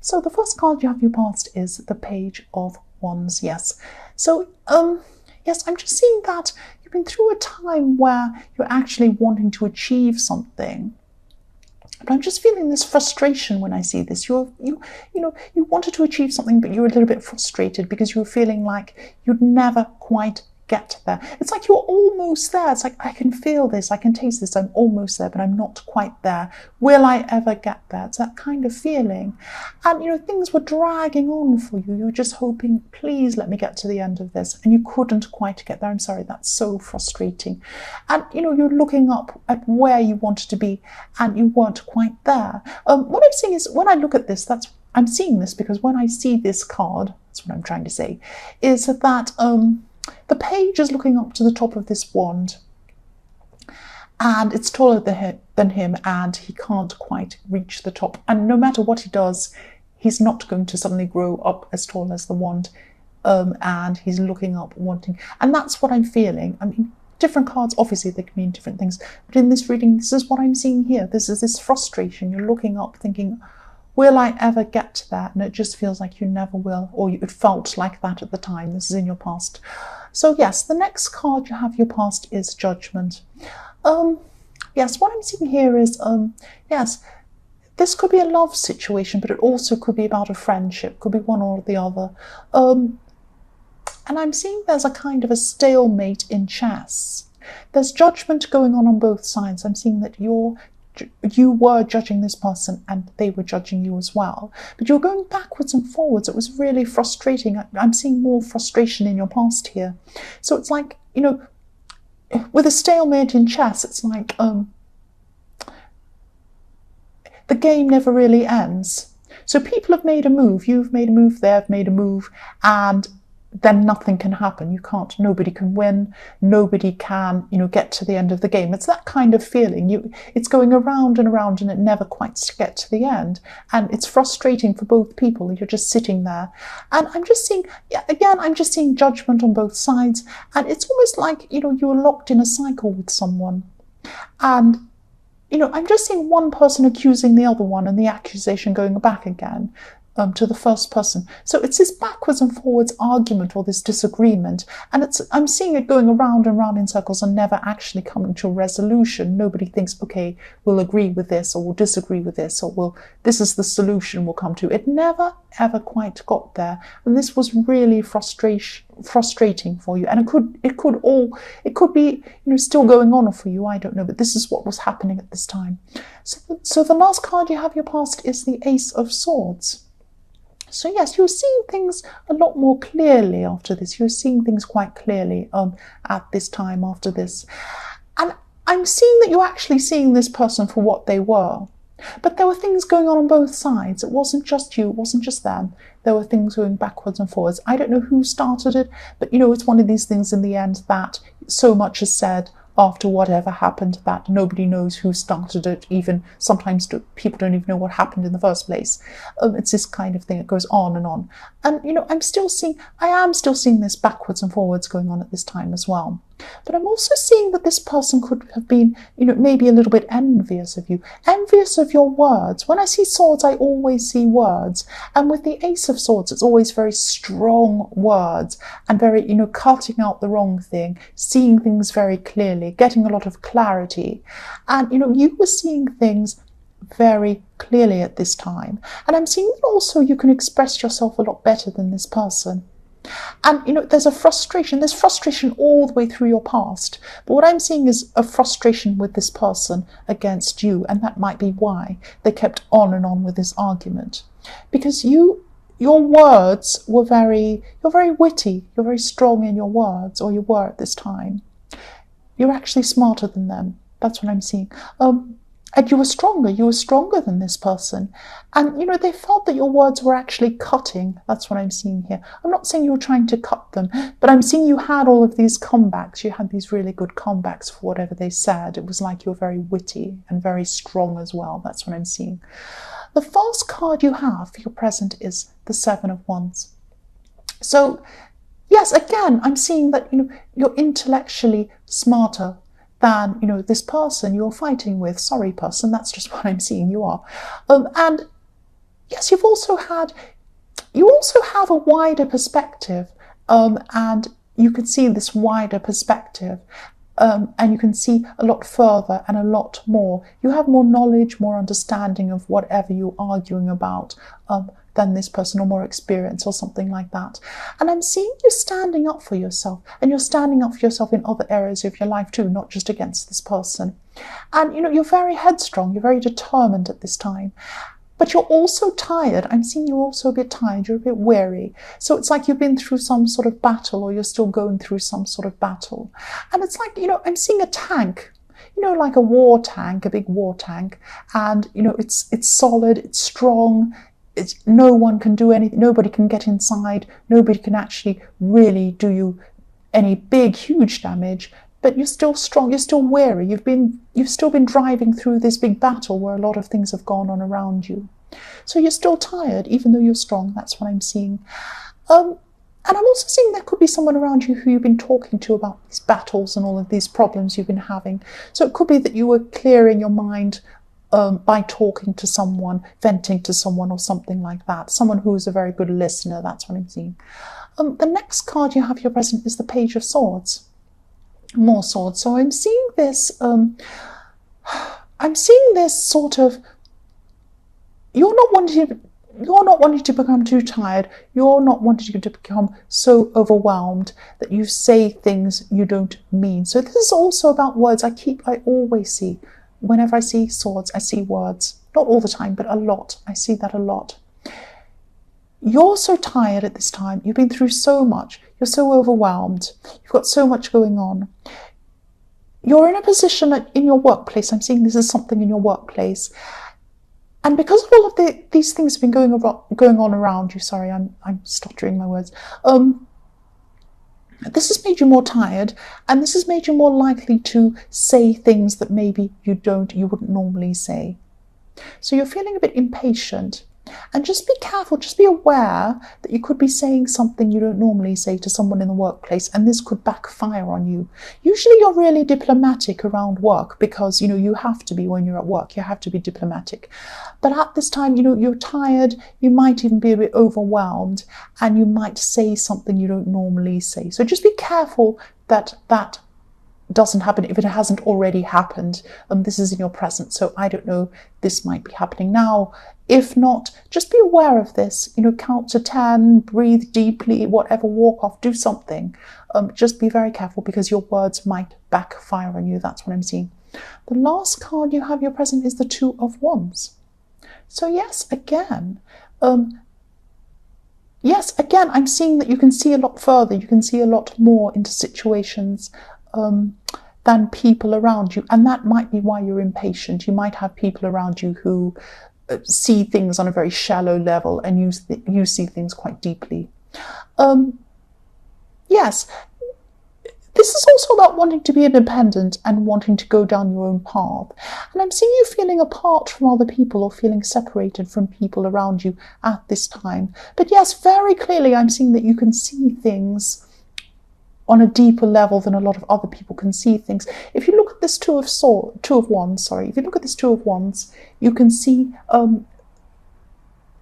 So the first card you have your past is the Page of Wands, yes. So, yes, I'm just seeing that you've been through a time where you're actually wanting to achieve something. But I'm just feeling this frustration when I see this. You wanted to achieve something, but you're a little bit frustrated because you were feeling like you'd never quite get there. It's like you're almost there. It's like, I can feel this, I can taste this, I'm almost there, but I'm not quite there. Will I ever get there? It's that kind of feeling. And things were dragging on for you. You were just hoping, please let me get to the end of this, and you couldn't quite get there. I'm sorry, that's so frustrating. And you're looking up at where you wanted to be and you weren't quite there. What I'm seeing is, when I look at this, I'm seeing this because when I see this card, that's what I'm trying to say, is that the page is looking up to the top of this wand, and it's taller than him, and he can't quite reach the top. And no matter what he does, he's not going to suddenly grow up as tall as the wand. And he's looking up, wanting, and that's what I'm feeling. I mean, different cards, obviously, they can mean different things, but in this reading, this is what I'm seeing here. This is this frustration. You're looking up, thinking, will I ever get to that? And it just feels like you never will, or it felt like that at the time. This is in your past. So yes, the next card you have your past is Judgment. Yes, what I'm seeing here is, yes, this could be a love situation, but it also could be about a friendship, could be one or the other. And I'm seeing there's a kind of a stalemate in chess. There's judgment going on both sides. I'm seeing that you were judging this person and they were judging you as well. But you're going backwards and forwards. It was really frustrating. I'm seeing more frustration in your past here. So it's like, with a stalemate in chess, it's like the game never really ends. So people have made a move. You've made a move, they've made a move, and then nothing can happen. Nobody can win, nobody can, get to the end of the game. It's that kind of feeling. It's going around and around and it never quite gets to the end. And it's frustrating for both people. You're just sitting there. And I'm just seeing judgment on both sides. And it's almost like, you're locked in a cycle with someone. And, I'm just seeing one person accusing the other one and the accusation going back again. To the first person. So it's this backwards and forwards argument or this disagreement, and I'm seeing it going around and round in circles and never actually coming to a resolution. Nobody thinks, okay, we'll agree with this, or we'll disagree with this, or this is the solution we'll come to. It never ever quite got there, and this was really frustrating for you. And it could be still going on for you, I don't know, but this is what was happening at this time. So the last card you have your past is the Ace of Swords. So yes, you're seeing things a lot more clearly after this. You're seeing things quite clearly at this time after this. And I'm seeing that you're actually seeing this person for what they were. But there were things going on both sides. It wasn't just you, it wasn't just them. There were things going backwards and forwards. I don't know who started it, but it's one of these things in the end that so much is said after whatever happened that nobody knows who started it. Even sometimes people don't even know what happened in the first place. It's this kind of thing. It goes on and on. And I am still seeing this backwards and forwards going on at this time as well. But I'm also seeing that this person could have been, maybe a little bit envious of you, envious of your words. When I see swords, I always see words. And with the Ace of Swords, it's always very strong words and very, cutting out the wrong thing, seeing things very clearly, getting a lot of clarity. And, you were seeing things very clearly at this time. And I'm seeing that also you can express yourself a lot better than this person. And, there's frustration all the way through your past. But what I'm seeing is a frustration with this person against you. And that might be why they kept on and on with this argument. Because your words were you're very witty. You're very strong in your words, or you were at this time. You're actually smarter than them. That's what I'm seeing. And you were stronger than this person. And, they felt that your words were actually cutting. That's what I'm seeing here. I'm not saying you were trying to cut them, but I'm seeing you had all of these comebacks. You had these really good comebacks for whatever they said. It was like you were very witty and very strong as well. That's what I'm seeing. The first card you have for your present is the Seven of Wands. So, yes, again, I'm seeing that, you're intellectually smarter than, this person you're fighting with. Sorry, person, that's just what I'm seeing you are. And yes, you also have a wider perspective, and you can see this wider perspective, and you can see a lot further and a lot more. You have more knowledge, more understanding of whatever you're arguing about, than this person, or more experience or something like that. And I'm seeing you standing up for yourself, and you're standing up for yourself in other areas of your life too, not just against this person. And you're very headstrong, you're very determined at this time. But you're also tired. I'm seeing you're also a bit tired, you're a bit weary. So it's like you've been through some sort of battle, or you're still going through some sort of battle. And it's like, I'm seeing a tank, like a war tank, a big war tank. And, it's solid, it's strong. No one can do anything. Nobody can get inside. Nobody can actually really do you any big, huge damage. But you're still strong. You're still wary. You've still been driving through this big battle where a lot of things have gone on around you. So you're still tired, even though you're strong. That's what I'm seeing. And I'm also seeing there could be someone around you who you've been talking to about these battles and all of these problems you've been having. So it could be that you were clearing your mind by talking to someone, venting to someone, or something like that. Someone who is a very good listener. That's what I'm seeing. The next card you have here present is the Page of Swords. More swords. So I'm seeing this. I'm seeing this sort of. You're not wanting to become too tired. You're not wanting to become so overwhelmed that you say things you don't mean. So this is also about words. I always see. Whenever I see swords, I see words. Not all the time, but a lot. I see that a lot. You're so tired at this time. You've been through so much. You're so overwhelmed. You've got so much going on. You're in a position in your workplace. I'm seeing this is something in your workplace. And because of all of these things have been going on around you, sorry, I'm stuttering my words. This has made you more tired, and this has made you more likely to say things that maybe you wouldn't normally say. So you're feeling a bit impatient. And just be careful, just be aware that you could be saying something you don't normally say to someone in the workplace, and this could backfire on you. Usually you're really diplomatic around work because, you have to be when you're at work. You have to be diplomatic. But at this time, you're tired, you might even be a bit overwhelmed, and you might say something you don't normally say. So just be careful that doesn't happen if it hasn't already happened. This is in your present, so I don't know, this might be happening now. If not, just be aware of this. Count to 10, breathe deeply, whatever, walk off, do something. Just be very careful because your words might backfire on you. That's what I'm seeing. The last card you have your present is the Two of Wands. So yes, again, I'm seeing that you can see a lot further. You can see a lot more into situations than people around you, and that might be why you're impatient. You might have people around you who see things on a very shallow level, and you see things quite deeply. Yes, this is also about wanting to be independent and wanting to go down your own path. And I'm seeing you feeling apart from other people, or feeling separated from people around you at this time. But yes, very clearly I'm seeing that you can see things on a deeper level than a lot of other people can see things. If you look at this Two of Wands, if you look at this Two of Wands, you can see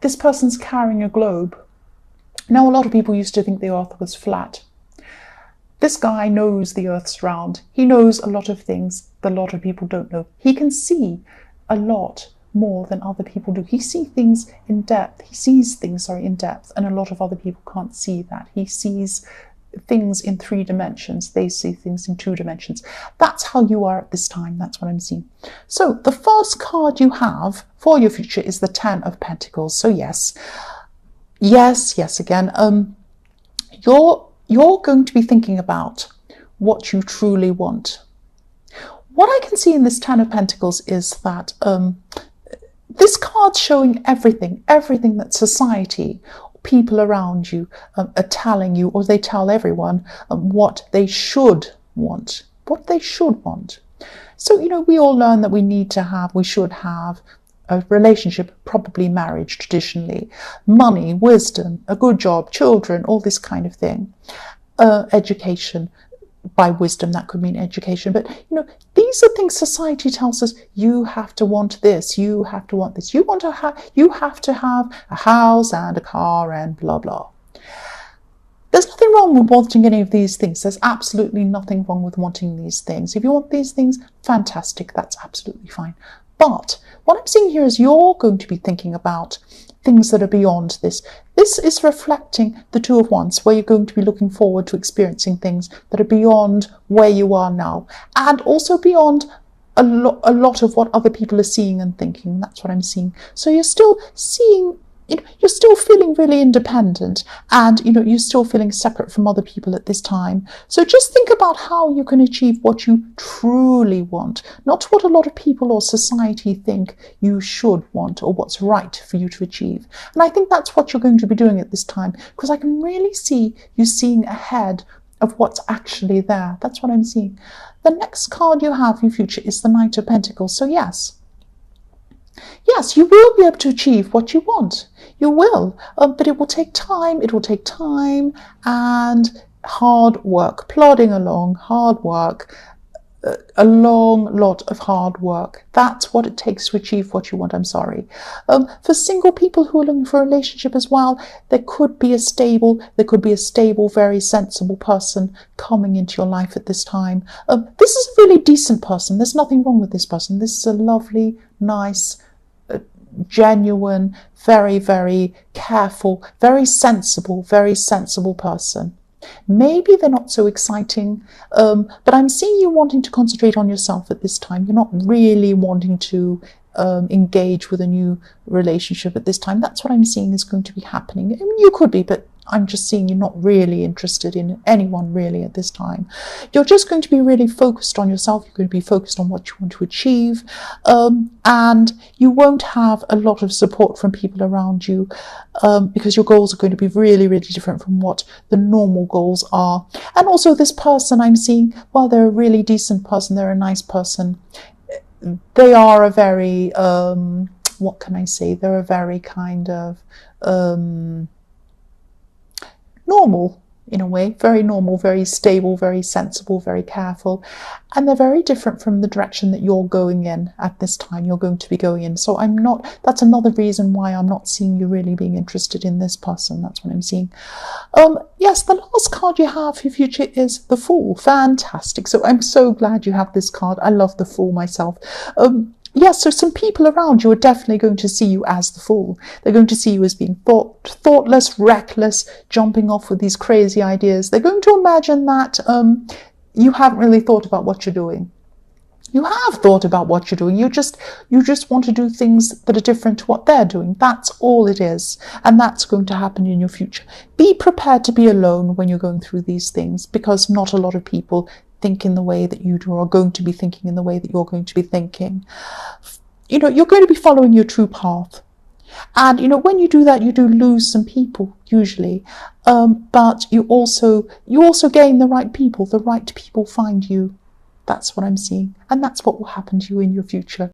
this person's carrying a globe. Now, a lot of people used to think the earth was flat. This guy knows the earth's round. He knows a lot of things that a lot of people don't know. He can see a lot more than other people do. He sees things in depth. He sees things, in depth, and a lot of other people can't see that. He sees things in 3 dimensions. They see things in 2 dimensions. That's how you are at this time. That's what I'm seeing. So the first card you have for your future is the Ten of Pentacles. So yes, again, you're going to be thinking about what you truly want. What I can see in this Ten of Pentacles is that this card's showing everything that society, people around you are telling you, or they tell everyone what they should want. So, we all learn that we should have a relationship, probably marriage traditionally, money, wisdom, a good job, children, all this kind of thing, education. by wisdom, that could mean education. But, these are things society tells us: you have to want this, you have to want this, you have to have a house and a car and blah, blah. There's nothing wrong with wanting any of these things. There's absolutely nothing wrong with wanting these things. If you want these things, fantastic, that's absolutely fine. But what I'm seeing here is you're going to be thinking about things that are beyond this. This is reflecting the Two of Wands, where you're going to be looking forward to experiencing things that are beyond where you are now, and also beyond a lot of what other people are seeing and thinking. That's what I'm seeing. So you're still seeing, you're still feeling really independent, and you're still feeling separate from other people at this time. So just think about how you can achieve what you truly want, not what a lot of people or society think you should want or what's right for you to achieve. And I think that's what you're going to be doing at this time, because I can really see you seeing ahead of what's actually there. That's what I'm seeing. The next card you have in your future is the Knight of Pentacles. So yes, you will be able to achieve what you want. You will, but it will take time. It will take time and hard work, plodding along, hard work, a long lot of hard work. That's what it takes to achieve what you want. I'm sorry. For single people who are looking for a relationship as well, there could be a stable, very sensible person coming into your life at this time. This is a really decent person. There's nothing wrong with this person. This is a lovely, nice, genuine, very, very careful, very sensible person. Maybe they're not so exciting, but I'm seeing you wanting to concentrate on yourself at this time. You're not really wanting to engage with a new relationship at this time. That's what I'm seeing is going to be happening. I mean, you could be, but I'm just seeing you're not really interested in anyone really at this time. You're just going to be really focused on yourself. You're going to be focused on what you want to achieve, and you won't have a lot of support from people around you, because your goals are going to be really, really different from what the normal goals are. And also this person I'm seeing, while they're a really decent person, they're a nice person, they are a very, what can I say? They're a very kind of normal, in a way, very normal, very stable, very sensible, very careful. And they're very different from the direction that you're going in at this time. You're going to be going in. So that's another reason why I'm not seeing you really being interested in this person. That's what I'm seeing. Yes, the last card you have for your future is the Fool. Fantastic. So I'm so glad you have this card. I love the Fool myself. Yes, so some people around you are definitely going to see you as the Fool. They're going to see you as being thoughtless, reckless, jumping off with these crazy ideas. They're going to imagine that you haven't really thought about what you're doing. You have thought about what you're doing. You just want to do things that are different to what they're doing. That's all it is. And that's going to happen in your future. Be prepared to be alone when you're going through these things, because not a lot of people think in the way that you do, or are going to be thinking in the way that you're going to be thinking. You're going to be following your true path. And, when you do that, you do lose some people, usually. But you also gain the right people. The right people find you. That's what I'm seeing. And that's what will happen to you in your future.